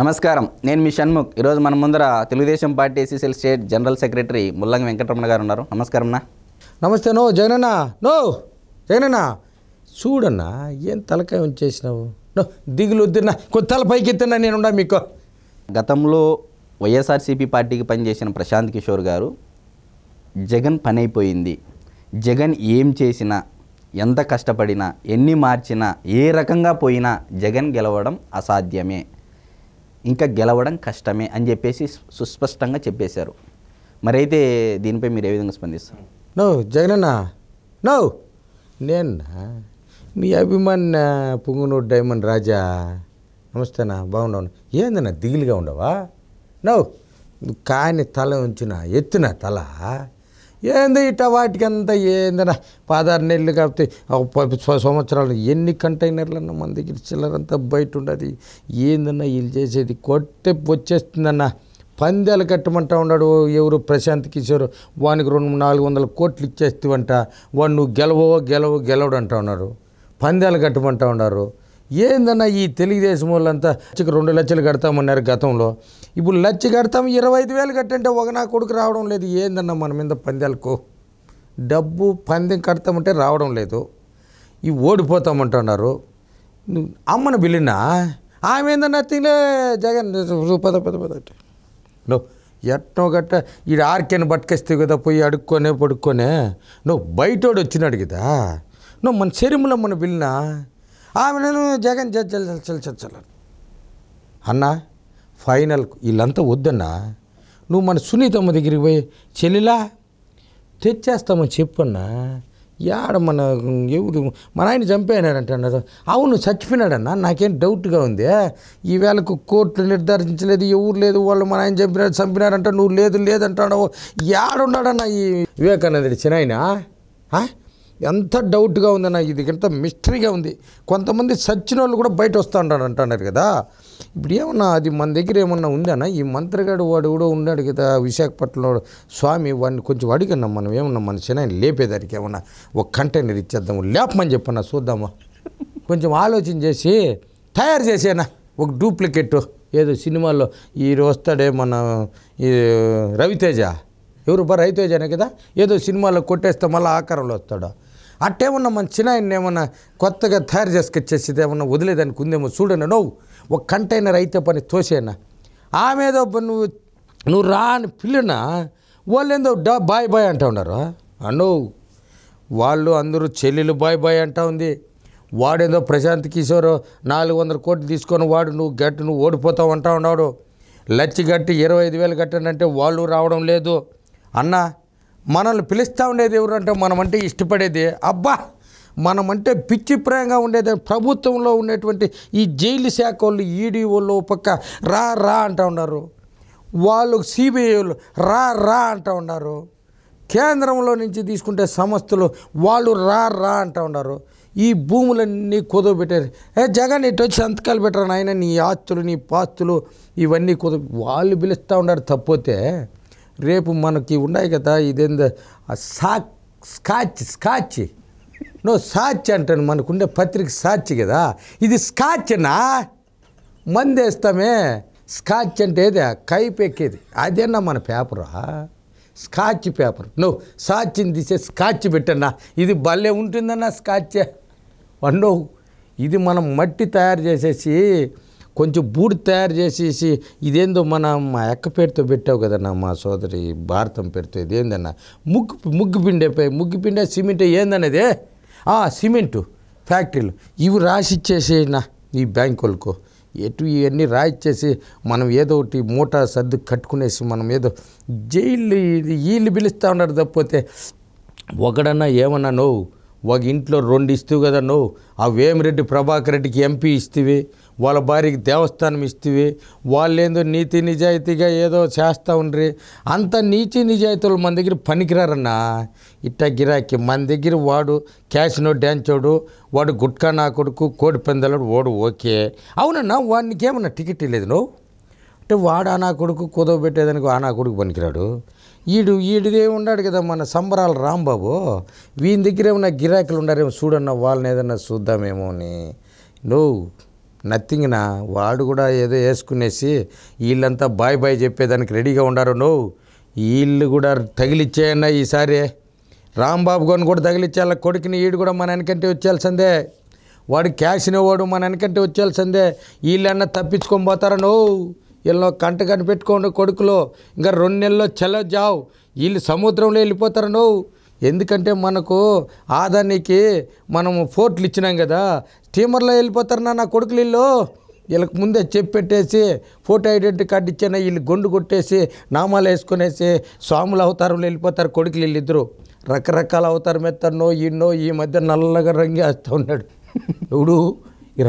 నమస్కారం, నేను మీ షణ్ముఖ్. ఈరోజు మన ముందర Telugu Desam party SCCL state general secretary ముల్లంగి వెంకటరమణ గారు ఉన్నారు. నమస్కారం అన్న. నమస్తే. జగనన్నా చూడన్నా, ఏం తలకాయ ఉంచేసినావు? దిగులు వద్దున్నా, కొంత తల పైకి ఎత్తున్నా నేనున్నా మీకు. గతంలో వైఎస్ఆర్సీపీ పార్టీకి పనిచేసిన ప్రశాంత్ కిషోర్ గారు జగన్ పని అయిపోయింది, జగన్ ఏం చేసినా, ఎంత కష్టపడినా, ఎన్ని మార్చినా, ఏ రకంగా పోయినా జగన్ గెలవడం అసాధ్యమే, ఇంకా గెలవడం కష్టమే అని చెప్పేసి సుస్పష్టంగా చెప్పేశారు. మరైతే దీనిపై మీరు ఏ విధంగా స్పందిస్తారు? జగనన్నా నేను మీ అభిమాన పుంగునూరు డైమండ్ రాజా. నమస్తేనా, బాగున్నావు? ఏందన్నా దిగులుగా ఉండవా? కాని తల ఉంచిన ఎత్తున తల ఏంది ఇట వాటికంతా ఏందన్నా 16 నెలలు కాబట్టి 10 సంవత్సరాలు ఎన్ని కంటైనర్లన్నా మన దగ్గర చిల్లరంతా బయట ఉండదు. ఏందన్నా వీళ్ళు చేసేది? కొట్టే వచ్చేస్తుందన్నా. పందాలు కట్టమంటా ఉన్నాడు ఎవరు? ప్రశాంత్ కిషోర్. వానికి 200-400 కోట్లు ఇచ్చేస్తావంట. వాడు నువ్వు గెలవడు అంటా ఉన్నారు. పందాలు కట్టమంటా ఉన్నారు. ఏందన్నా ఈ తెలుగుదేశం వాళ్ళంతా 2 లక్షలు కడతామన్నారు గతంలో. ఇప్పుడు 1 లక్ష కడతాము, 25,000 కట్టంటే ఒక నా కొడుకు రావడం లేదు. ఏందన్నా మన మీద పందాలకు డబ్బు? పందెం కడతామంటే రావడం లేదు. ఇవి ఓడిపోతామంటున్నారు. అమ్మను బిల్లినా ఆమె ఏందన్నా తినే జగన్ పద ఎట్టో గట్ట ఈ ఆర్కేని బట్టుకేస్తే కదా, పోయి పడుక్కొనే బయటోడు వచ్చినాడు కదా. మన శరీరంలో మన బిల్లినా ఆమె నేను జగన్ చల్ అన్నా. ఫైనల్కు వీళ్ళంతా వద్దన్నా. నువ్వు మన సునీతమ్మ దగ్గరికి పోయి చెల్లిలా తెచ్చేస్తామని చెప్పన్నా. యాడ మన ఎవరు మన ఆయన చంపేనాడంటున్నారు. అవును, చచ్చిపోయినాడన్నా. నాకేం డౌట్గా ఉంది. ఈవేళకు కోర్టులు నిర్ధారించలేదు, ఎవరు లేదు, వాళ్ళు మన ఆయన చంపినారంట. నువ్వు లేదంటావు. యాడున్నాడన్నా ఈ వివేకానందుడి చిన్నాయన? ఎంత డౌట్గా ఉందన్న. ఇది ఎంత మిస్టరీగా ఉంది. కొంతమంది సచ్చిన వాళ్ళు కూడా బయట వస్తూ అంటున్నారు కదా. ఇప్పుడు ఏమన్నా అది మన దగ్గర ఏమన్నా ఉందన్నా? ఈ మంత్రిగాడు వాడు కూడా ఉన్నాడు కదా విశాఖపట్నంలో స్వామి, వాడిని కొంచెం అడిగన్నా మనం. ఏమన్నా మన చిన్న లేపేదానికి ఏమన్నా ఒక కంటైనర్ ఇచ్చేద్దాము, లేపమని చెప్పన్నా, చూద్దామా. కొంచెం ఆలోచన చేసి తయారు చేసేనా ఒక డూప్లికేట్. ఏదో సినిమాల్లో ఈ వస్తాడే మన ఈ రవితేజ, ఎవరు రవితేజనే కదా, ఏదో సినిమాలో కొట్టేస్తే మళ్ళీ ఆకారంలో వస్తాడు. అట్టేమన్నా మన చిన్న ఏమన్నా కొత్తగా తయారు చేసుకొచ్చేసి ఏమన్నా వదిలేదానికి ఉందేమో చూడన్నా. ఒక కంటైనర్ అయితే పని తోసేనా. ఆమెదో నువ్వు రా అని పిల్లనా. వాళ్ళు ఏందో బాయ్ అంటూ ఉన్నారు. వాళ్ళు అందరూ చెల్లెలు బాయ్ అంటూ ఉంది. వాడేదో ప్రశాంత్ కిషోర్ 400 కోట్లు తీసుకొని వాడు నువ్వు ఓడిపోతావు అంటూ ఉన్నాడు. 1 లక్ష కట్టి 25,000 కట్టానంటే వాళ్ళు రావడం లేదు. అన్న మనల్ని పిలుస్తూ ఉండేది ఎవరంటే మనమంటే ఇష్టపడేది. అబ్బా, మనమంటే పిచ్చి ప్రేమగా ఉండేది. ప్రభుత్వంలో ఉండేటువంటి ఈ జైలు శాఖ వాళ్ళు, ఈడీ వాళ్ళు పక్క రా అంటూ ఉన్నారు. వాళ్ళు సిబిఐ వాళ్ళు రా అంటూ ఉన్నారు. కేంద్రంలో నుంచి తీసుకుంటే సంస్థలు వాళ్ళు రా అంటూ ఉన్నారు. ఈ భూములన్నీ కుదవబెట్టారు. జగన్ ఇటు వచ్చి సంతకాలు పెట్టరు నాయన, నీ ఆస్తులు నీ పాస్తులు ఇవన్నీ వాళ్ళు పిలుస్తూ ఉన్నారు. తప్పితే రేపు మనకి ఉన్నాయి కదా, ఇదేందో స్కాచ్ సాచ్ అంటాను. మనకుండే పత్రిక సాచి కదా, ఇది స్కాచ్నా? మందేస్తామే. స్కాచ్ అంటే ఏదే కైపెక్కేది, అదేనా మన పేపరా? Scotch paper. సాచిని తీసే స్కాచ్ పెట్టన్నా. ఇది భలే ఉంటుందన్నా స్కాచ్. ఇది మనం మట్టి తయారు చేసేసి కొంచెం బూడి తయారు చేసేసి ఇదేందో మా అక్క పేరుతో పెట్టావు కదన్నా, మా సోదరి భారతం పేరుతో. ఇదేందన్నా ముగ్గు పిండే సిమెంట్ ఏందనేదే సిమెంటు ఫ్యాక్టరీలు ఇవి రాసిచ్చేసేనా ఈ బ్యాంకులకు. ఎటు ఇవన్నీ రాయిచ్చేసి మనం ఏదో ఒకటి మూట సర్దు కట్టుకునేసి మనం ఏదో జైలు వీళ్ళు పిలుస్తూ ఉన్నారు. తప్పితే ఒకడన్నా ఏమన్నా ఒక ఇంట్లో 2 ఇస్తూ కదా. ఆ వేమిరెడ్డి ప్రభాకర్ రెడ్డికి ఎంపీ ఇస్తేవి, వాళ్ళ భార్యకి దేవస్థానం ఇస్తేవి. వాళ్ళేందో నీతి నిజాయితీగా ఏదో చేస్తూ ఉండ్రి. అంత నీతి నిజాయితీలు మన దగ్గర పనికిరారన్నా. ఇట్ట గిరాకీ మన దగ్గర వాడు క్యాసినో డ్యాన్చోడు, వాడు గుట్కా నా కొడుకు, కోడి పందాలోడు, వాడు ఓకే. అవునన్నా, వాడికి ఏమన్నా టికెట్ లేదు అంటే వాడు ఆ నా కొడుకు కుదవబెట్టేదానికి ఆ నా కొడుకు పనికిరాడు. ఈడిదే ఉన్నాడు కదా మన సంబరాల రాంబాబు. వీని దగ్గర ఏమన్నా గిరాకులు ఉండారేమో చూడన్నా, వాళ్ళని ఏదన్నా చూద్దామేమో అని. నథింగ్ నా. వాడు కూడా ఏదో వేసుకునేసి వీళ్ళంతా బాయ్ బాయ్ చెప్పేదానికి రెడీగా ఉండారు. నువ్వు వీళ్ళు కూడా తగిలిచ్చేయన్నా ఈసారి. రాంబాబు గారిని కూడా తగిలిచ్చేయాల. కొడుకుని ఈడు కూడా మన వెనకంటే వచ్చేయాల్సిందే. వాడు క్యాష్ని వాడు మన వెనకంటే వచ్చేయాల్సిందే. వీళ్ళన్నా తప్పించుకొని పోతారా నువ్వు? వీళ్ళు కంట కనిపెట్టుకోండి కొడుకులో. ఇంకా 2 నెలల్లో చలో జావు. వీళ్ళు సముద్రంలో వెళ్ళిపోతారు నువ్వు. ఎందుకంటే మనకు ఆదానికి మనం ఫోర్ట్లు ఇచ్చినాం కదా, స్టీమర్లో వెళ్ళిపోతారు నా కొడుకులు వీళ్ళు. వీళ్ళకి ముందే చెప్పెట్టేసి ఫోటో ఐడెంటిటీ కార్డు ఇచ్చాను, వీళ్ళు గొండు కొట్టేసి నామాలు వేసుకునేసి స్వాముల అవతారంలో వెళ్ళిపోతారు కొడుకులు వీళ్ళిద్దరు. రకరకాల అవతారం ఎత్తానో ఈయనో. ఈ మధ్య నల్లగా రంగేస్తూ ఉన్నాడు ఎవడు ఈ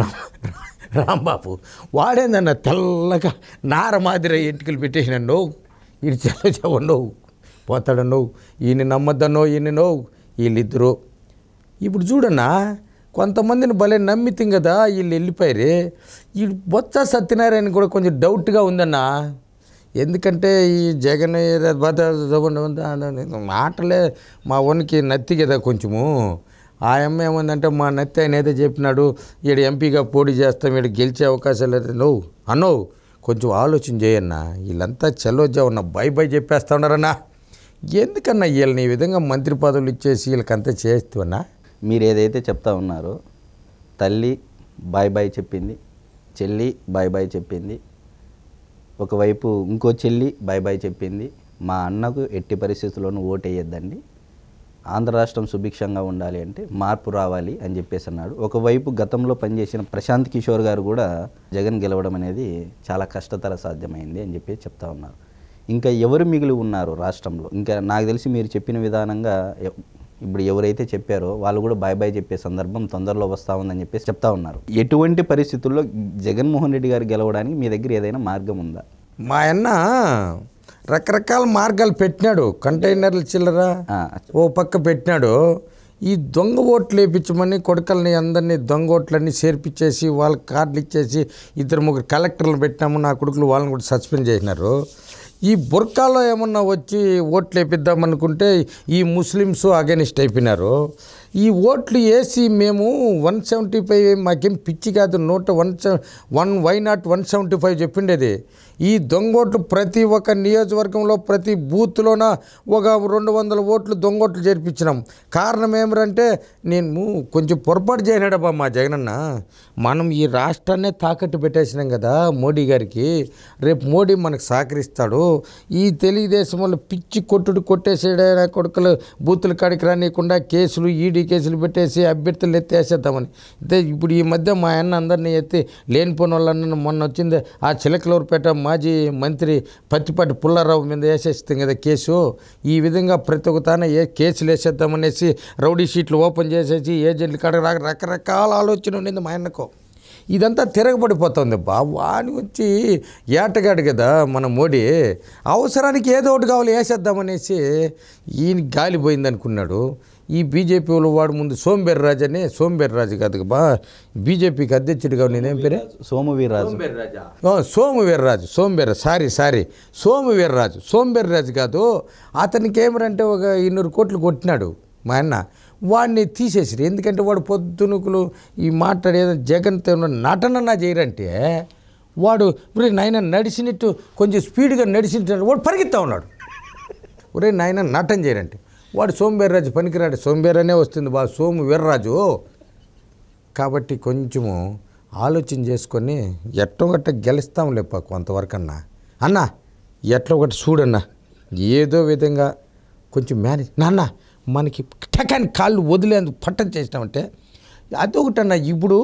రాంబాబు. వాడేందన్న తెల్లగా నార మాదిరి ఎంటికలు పెట్టేసిన నువ్వు. ఇది చెల్లవు పోతాడన్నో. ఈయన నమ్మద్దన్నో ఈయననో వీళ్ళిద్దరు. ఇప్పుడు చూడన్నా కొంతమందిని భలే నమ్మితం కదా, వీళ్ళు వెళ్ళిపోయారు. వీళ్ళు బొత్స సత్యనారాయణ కూడా కొంచెం డౌట్గా ఉందన్న. ఎందుకంటే ఈ జగన్ మాటలే మా ఓనికి నత్తి కదా కొంచెము. ఆ అమ్మ ఏమందంటే మా నత్తి ఆయన ఏదో చెప్పినాడు, ఈడు ఎంపీగా పోటీ చేస్తాం, ఈడు గెలిచే అవకాశాలు లేదు నువ్వు అన్నో. కొంచెం ఆలోచన చేయన్నా. వీళ్ళంతా చలోజా ఉన్న బై బై చెప్పేస్తా ఉన్నారన్నా. ఎందుకన్నా వీళ్ళని ఈ విధంగా మంత్రి పదవులు ఇచ్చేసి వీళ్ళకంతా చేస్తావన్నా? మీరు ఏదైతే చెప్తా ఉన్నారో, తల్లి బాయ్ బాయ్ చెప్పింది, చెల్లి బాయ్ బాయ్ చెప్పింది, ఒకవైపు ఇంకో చెల్లి బాయ్ బాయ్ చెప్పింది. మా అన్నకు ఎట్టి పరిస్థితుల్లోనూ ఓటు వేయొద్దండి, ఆంధ్ర రాష్ట్రం సుభిక్షంగా ఉండాలి అంటే మార్పు రావాలి అని చెప్పేసి అన్నాడు. ఒకవైపు గతంలో పనిచేసిన ప్రశాంత్ కిషోర్ గారు కూడా జగన్ గెలవడం అనేది చాలా కష్టతర సాధ్యమైంది అని చెప్పి చెప్తా ఉన్నారు. ఇంకా ఎవరు మిగిలి ఉన్నారు రాష్ట్రంలో? ఇంకా నాకు తెలిసి మీరు చెప్పిన విధానంగా ఇప్పుడు ఎవరైతే చెప్పారో వాళ్ళు కూడా బాయ్ బాయ్ చెప్పే సందర్భం తొందరలో వస్తూ ఉందని చెప్పేసి చెప్తా ఉన్నారు. ఎటువంటి పరిస్థితుల్లో జగన్మోహన్ రెడ్డి గారు గెలవడానికి మీ దగ్గర ఏదైనా మార్గం ఉందా? మా అన్న రకరకాల మార్గాలు పెట్టినాడు. కంటైనర్లు చిల్లరా ఓ పక్క పెట్టినాడు. ఈ దొంగ ఓట్లు వేయించమని కొడుకల్ని అందరినీ దొంగ ఓట్లన్నీ చేర్పించేసి వాళ్ళకి కార్డులు ఇచ్చేసి 2-3 కలెక్టర్లు పెట్టినాము. నా కొడుకులు వాళ్ళని కూడా సస్పెండ్ చేసినారు. ఈ బుర్కాలో ఏమన్నా వచ్చి ఓట్లు వేపిద్దామనుకుంటే ఈ ముస్లిమ్స్ అగెనిస్ట్ అయిపోయినారు. ఈ ఓట్లు వేసి మేము 175 మాకేం పిచ్చి కాదు, 1 వై నాట్ 175 చెప్పిండేది. ఈ దొంగోట్లు ప్రతి ఒక్క నియోజకవర్గంలో ప్రతి బూత్లోన ఒక 200 ఓట్లు దొంగోట్లు చేర్పించినాం. కారణం ఏమిటంటే నేను కొంచెం పొరపాటు చేయనాడబ్బా మా జగనన్న. మనం ఈ రాష్ట్రాన్నే తాకట్టు పెట్టేసినాం కదా మోడీ గారికి. రేపు మోడీ మనకు సహకరిస్తాడు. ఈ తెలుగుదేశం వాళ్ళు పిచ్చి కొట్టేసేడైనా కొడుకులు బూతులు కాడికి రానియకుండా కేసులు ఈడీ కేసులు పెట్టేసి అభ్యర్థులు ఎత్తేసేద్దామని. అయితే ఇప్పుడు ఈ మధ్య మా అన్న అందరినీ ఎత్తి లేనిపోయిన వాళ్ళన్న మొన్న వచ్చింది ఆ చిలకలూరుపేట మాజీ మంత్రి పత్తిపాటి పుల్లారావు మీద వేసేస్తాం కదా కేసు. ఈ విధంగా ప్రతి ఒక్క తానే కేసులు వేసేద్దామనేసి రౌడీ షీట్లు ఓపెన్ చేసేసి ఏజెంట్లు కాడ రకరకాల ఆలోచన ఉండింది మా అన్నకు. ఇదంతా తిరగబడిపోతుంది బాబు. అని వచ్చి ఏటగాడు కదా మన మోడీ, అవసరానికి ఏదో ఒకటి కావాలి వేసేద్దామనేసి ఈయన గాలిపోయింది అనుకున్నాడు. ఈ బీజేపీ వాళ్ళు వాడు ముందు సోంబేర్రాజు అని, సోంబేర్రాజు కాదు బా బీజేపీకి అధ్యక్షుడిగా నేనేం పేరే సోమవీర్రాజు సోమవీర్రాజు కాదు. అతనికి ఏమరంటే ఒక 200 కోట్లు కొట్టినాడు మా అన్న. వాడిని తీసేసారు. ఎందుకంటే వాడు పొద్దునుకులు ఈ మాట్లాడేదో జగన్తో నటన చేయరంటే వాడు ఒరే నాయన నడిచినట్టు కొంచెం స్పీడ్గా నడిచినట్టు వాడు పరిగెత్తా ఉన్నాడు. ఒరే నాయన నటన చేయరంటే వాడు సోమవీర్రాజు పనికిరాడు. సోమవీరనే వస్తుంది బా సోము వీర్రాజు. కాబట్టి కొంచెము ఆలోచన చేసుకొని ఎట్టొకట గెలుస్తాం లేప కొంతవరకన్నా. అన్న ఎట్లా ఒకటి చూడన్నా ఏదో విధంగా కొంచెం మేనేజ్ నాన్న మనకి టకాని కాళ్ళు వదిలేందుకు పట్టం చేసినామంటే అదొకటన్నా. ఇప్పుడు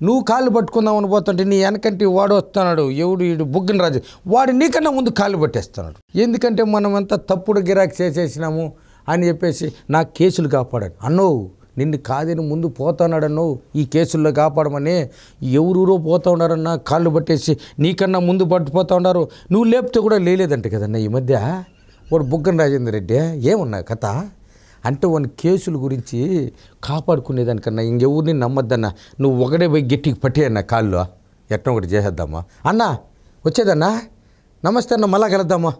నువ్వు కాళ్ళు పట్టుకుందామని పోతుంటే నీ వెనకంటే వాడు వస్తున్నాడు ఎవడు వీడు బుగ్గన రాజు, వాడు నీకన్నా ముందు కాళ్ళు పట్టేస్తున్నాడు. ఎందుకంటే మనమంతా తప్పుడు గిరాకీ చేసేసినాము అని చెప్పేసి నాకు కేసులు కాపాడాడు అన్నో. నిన్ను కాదని ముందు పోతున్నాడన్నో ఈ కేసుల్లో కాపాడమని. ఎవరూరో పోతా ఉన్నారన్నా కాళ్ళు పట్టేసి నీకన్నా ముందు పట్టుపోతూ ఉన్నారు. నువ్వు లేపితే కూడా లేదంటే కదన్నా ఈ మధ్య వాడు బుగ్గన రాజేంద్ర రెడ్డి. ఏమన్నా కథ అంటే వాని కేసుల గురించి కాపాడుకునేదానికన్నా ఇంకెవరిని నమ్మద్దన్నా. నువ్వు ఒకటే పోయి గట్టికి పట్టేయన్నా కాళ్ళు. ఎట్లా ఒకటి చేసేద్దామా అన్నా. వచ్చేదన్నా. నమస్తే అన్న, మళ్ళా కలుద్దామా.